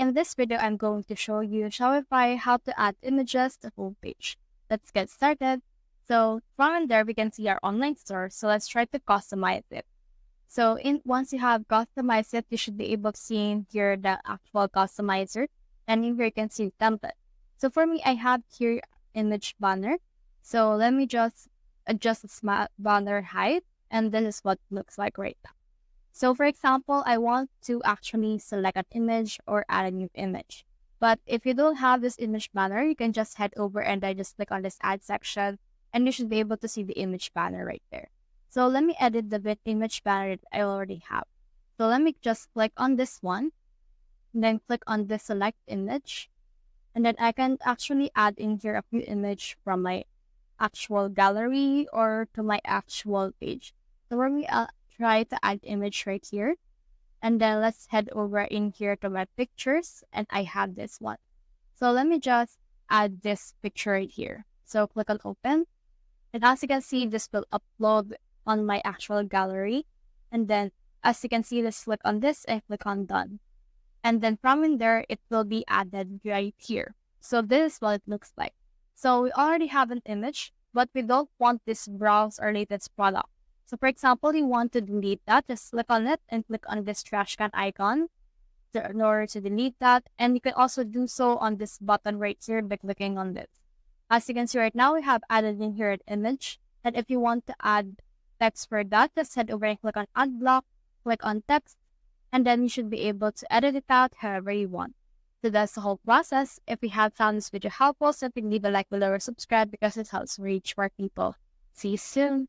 In this video, I'm going to show you Shopify how to add images to homepage. Let's get started. So from there, we can see our online store. So let's try to customize it. So once you have customized it, you should be able to see in here the actual customizer. And in here you can see template. So for me, I have here image banner. So let me just adjust the banner height. And this is what it looks like right now. So for example, I want to actually select an image or add a new image. But if you don't have this image banner, you can just head over and I just click on this add section and you should be able to see the image banner right there. So let me edit the image banner that I already have. So let me just click on this one and then click on the select image. And then I can actually add in here a few image from my actual gallery or to my actual page. So where we try to add image right here. And then let's head over in here to my pictures. And I have this one. So let me just add this picture right here. So click on open. And as you can see, this will upload on my actual gallery. And then as you can see, let's click on this and click on done. And then from in there, it will be added right here. So this is what it looks like. So we already have an image, but we don't want this browse our latest product. So for example, you want to delete that, just click on it and click on this trash can icon in order to delete that. And you can also do so on this button right here by clicking on this. As you can see right now, we have added in here an image. And if you want to add text for that, just head over and click on add block, click on text, and then you should be able to edit it out however you want. So that's the whole process. If you have found this video helpful, simply leave a like below or subscribe because it helps reach more people. See you soon.